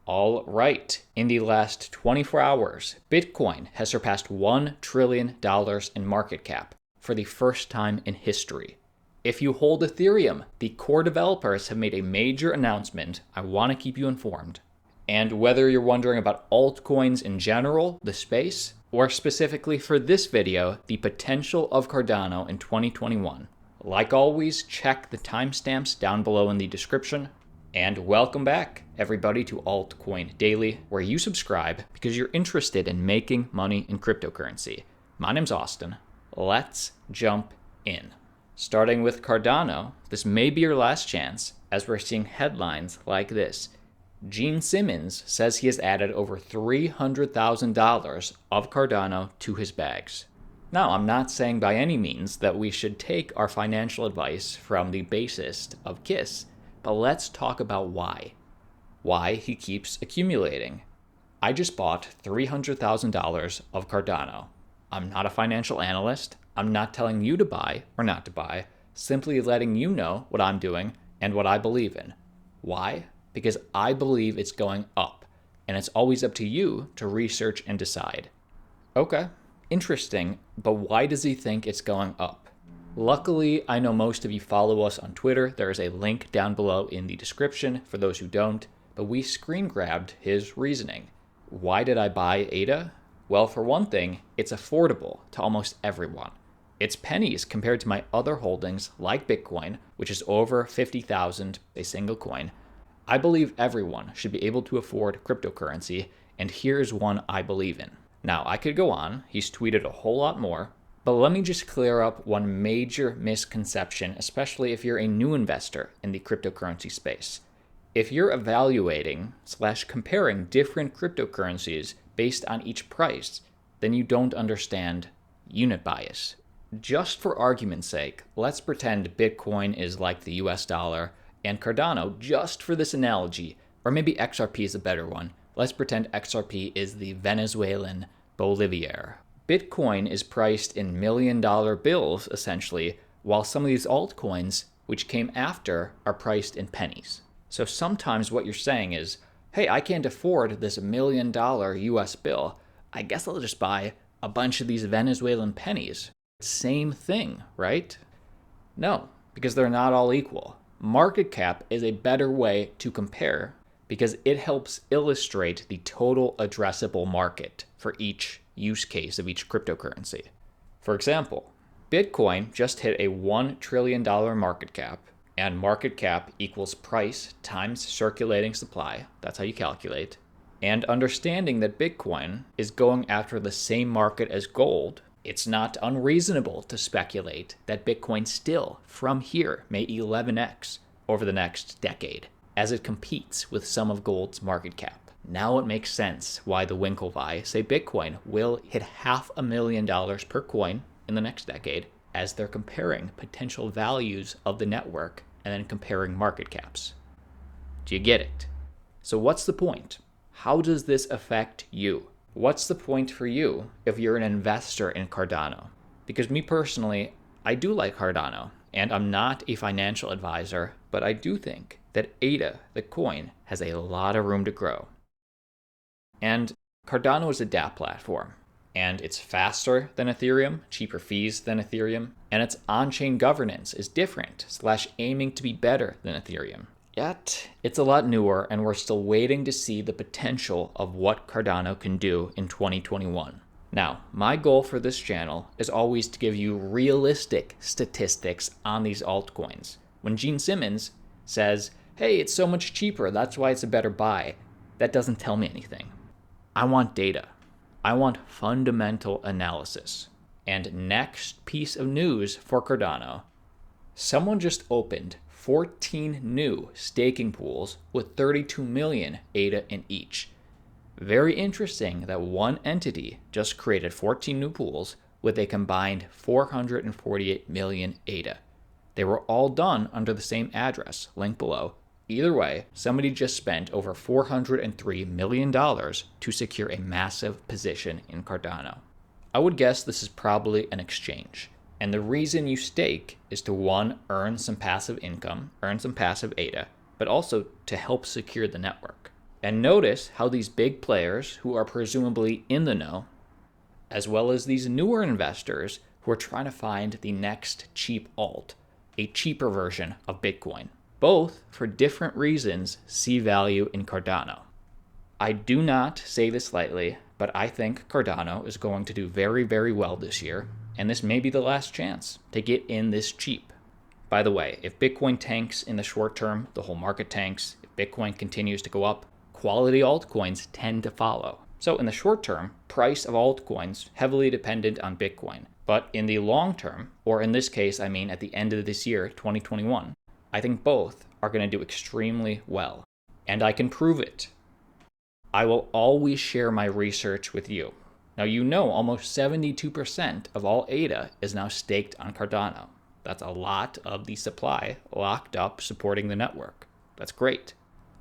All right, in the last 24 hours, Bitcoin has surpassed $1 trillion in market cap for the first time in history. If you hold Ethereum, the core developers have made a major announcement. I want to keep you informed. And whether you're wondering about altcoins in general, the space, or specifically for this video, the potential of Cardano in 2021. Like always, check the timestamps down below in the description. And welcome back, everybody, to Altcoin Daily, where you subscribe because you're interested in making money in cryptocurrency. My name's Austin. Let's jump in. Starting with Cardano, this may be your last chance, as we're seeing headlines like this. Simmons says he has added over $300,000 of Cardano to his bags. Now, I'm not saying by any means that we should take our financial advice from the bassist of Kiss, but let's talk about why. Why he keeps accumulating. I just bought $300,000 of Cardano. I'm not a financial analyst. I'm not telling you to buy or not to buy, simply letting you know what I'm doing and what I believe in. Why? Because I believe it's going up, and it's always up to you to research and decide. Okay, interesting, but why does he think it's going up? Luckily, I know most of you follow us on Twitter. There is a link down below in the description for those who don't, but we screen grabbed his reasoning. Why did I buy ADA? Well, for one thing, it's affordable to almost everyone. It's pennies compared to my other holdings like Bitcoin, which is over 50,000 a single coin. I believe everyone should be able to afford cryptocurrency, and here's one I believe in. Now, I could go on. He's tweeted a whole lot more, but let me just clear up one major misconception, especially if you're a new investor in the cryptocurrency space. If you're evaluating/comparing different cryptocurrencies based on each price, then you don't understand unit bias. Just for argument's sake, let's pretend Bitcoin is like the US dollar and Cardano, just for this analogy, or maybe XRP is a better one. Let's pretend XRP is the Venezuelan Bolivar. Bitcoin is priced in million-dollar bills, essentially, while some of these altcoins, which came after, are priced in pennies. So sometimes what you're saying is, hey, I can't afford this $1 million US bill. I guess I'll just buy a bunch of these Venezuelan pennies. Same thing, right? No, because they're not all equal. Market cap is a better way to compare because it helps illustrate the total addressable market for each use case of each cryptocurrency. For example, Bitcoin just hit a $1 trillion market cap, and market cap equals price times circulating supply. That's how you calculate. And understanding that Bitcoin is going after the same market as gold, it's not unreasonable to speculate that Bitcoin still, from here, may 11x over the next decade, as it competes with some of gold's market cap. Now it makes sense why the Winklevi say Bitcoin will hit $500,000 per coin in the next decade, as they're comparing potential values of the network and then comparing market caps. Do you get it? So what's the point? How does this affect you? What's the point for you if you're an investor in Cardano? Because me personally, I do like Cardano, and I'm not a financial advisor, but I do think that ADA, the coin, has a lot of room to grow. And Cardano is a dApp platform, and it's faster than Ethereum, cheaper fees than Ethereum, and its on-chain governance is different/aiming to be better than Ethereum. Yet, it's a lot newer, and we're still waiting to see the potential of what Cardano can do in 2021. Now, my goal for this channel is always to give you realistic statistics on these altcoins. When Simmons says, hey, it's so much cheaper, that's why it's a better buy, that doesn't tell me anything. I want data. I want fundamental analysis. And next piece of news for Cardano. Someone just opened 14 new staking pools with 32 million ADA in each. Very interesting that one entity just created 14 new pools with a combined 448 million ADA. They were all done under the same address, link below. Either way, somebody just spent over $403 million to secure a massive position in Cardano. I would guess this is probably an exchange. And the reason you stake is to, one, earn some passive income, earn some passive ADA, but also to help secure the network. And notice how these big players who are presumably in the know, as well as these newer investors who are trying to find the next cheap alt, a cheaper version of Bitcoin, both for different reasons see value in Cardano. I do not say this lightly, but I think Cardano is going to do very, very well this year, and this may be the last chance to get in this cheap. By the way, if Bitcoin tanks in the short term, the whole market tanks. If Bitcoin continues to go up, quality altcoins tend to follow. So in the short term, price of altcoins heavily dependent on Bitcoin. But in the long term, or in this case, I mean at the end of this year, 2021, I think both are going to do extremely well. And I can prove it. I will always share my research with you. Now you know almost 72% of all ADA is now staked on Cardano. That's a lot of the supply locked up supporting the network. That's great.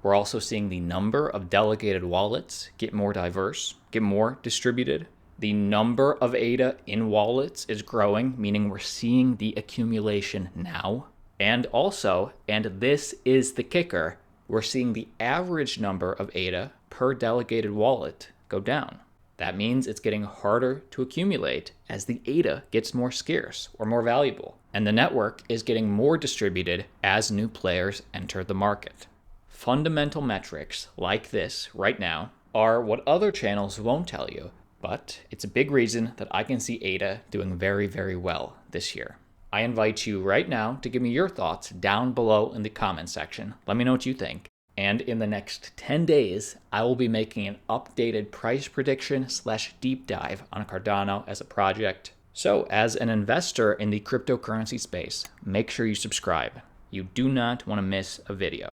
We're also seeing the number of delegated wallets get more diverse, get more distributed. The number of ADA in wallets is growing, meaning we're seeing the accumulation now. And also, and this is the kicker, we're seeing the average number of ADA per delegated wallet go down. That means it's getting harder to accumulate as the ADA gets more scarce or more valuable. And the network is getting more distributed as new players enter the market. Fundamental metrics like this right now are what other channels won't tell you, but it's a big reason that I can see ADA doing very, very well this year. I invite you right now to give me your thoughts down below in the comment section. Let me know what you think. And in the next 10 days, I will be making an updated price prediction / deep dive on Cardano as a project. So as an investor in the cryptocurrency space, make sure you subscribe. You do not want to miss a video.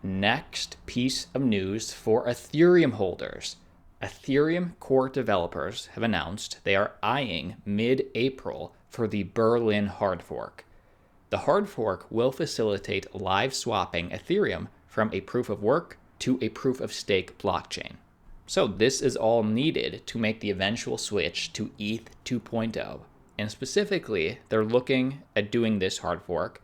Next piece of news for Ethereum holders. Ethereum core developers have announced they are eyeing mid-April for the Berlin Hardfork. The Hardfork will facilitate live swapping Ethereum from a proof of work to a proof of stake blockchain. So this is all needed to make the eventual switch to ETH 2.0. And specifically, they're looking at doing this Hardfork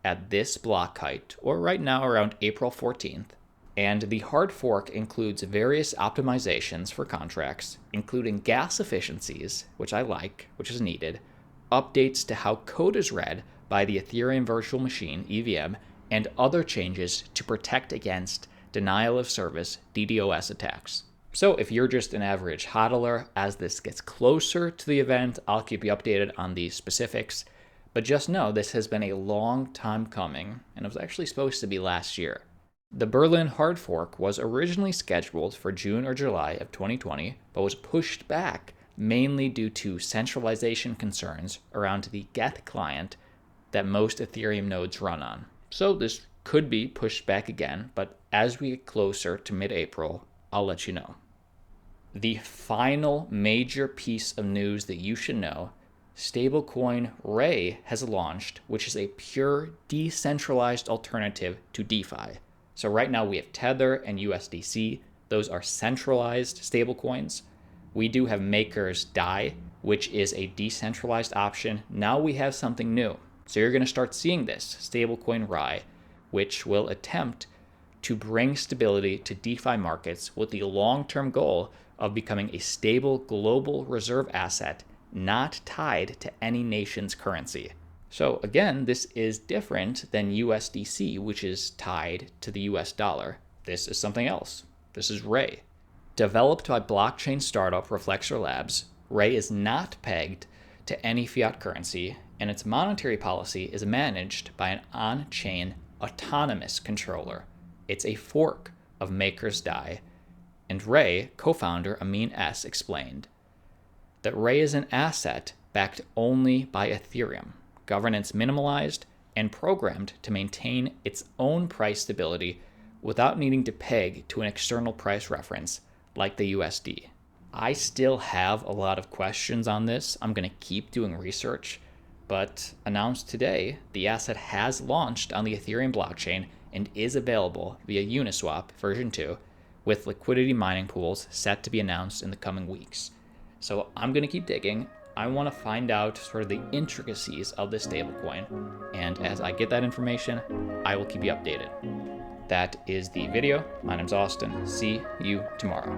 at this block height, or right now around April 14th. And the Hardfork includes various optimizations for contracts, including gas efficiencies, which I like, which is needed, updates to how code is read by the Ethereum Virtual Machine, EVM, and other changes to protect against denial of service, DDoS attacks. So if you're just an average hodler, as this gets closer to the event, I'll keep you updated on the specifics. But just know this has been a long time coming, and it was actually supposed to be last year. The Berlin Hardfork was originally scheduled for June or July of 2020, but was pushed back mainly due to centralization concerns around the Geth client that most Ethereum nodes run on. So this could be pushed back again, but as we get closer to mid-April, I'll let you know. The final major piece of news that you should know, stablecoin Ray has launched, which is a pure decentralized alternative to DeFi. So right now we have Tether and USDC. Those are centralized stablecoins. We do have Maker's DAI, which is a decentralized option. Now we have something new. So you're going to start seeing this, stablecoin Rai, which will attempt to bring stability to DeFi markets with the long-term goal of becoming a stable global reserve asset not tied to any nation's currency. So again, this is different than USDC, which is tied to the US dollar. This is something else. This is Ray. Developed by blockchain startup Reflexor Labs, Ray is not pegged to any fiat currency, and its monetary policy is managed by an on-chain autonomous controller. It's a fork of Maker's DAI. And Ray, co-founder Amin S., explained that Ray is an asset backed only by Ethereum, governance minimalized, and programmed to maintain its own price stability without needing to peg to an external price reference like the USD. I still have a lot of questions on this. I'm going to keep doing research, but announced today, the asset has launched on the Ethereum blockchain and is available via Uniswap version 2, with liquidity mining pools set to be announced in the coming weeks. So I'm going to keep digging. I want to find out sort of the intricacies of this stablecoin, and as I get that information, I will keep you updated. that is the video. My name's Austin. See you tomorrow.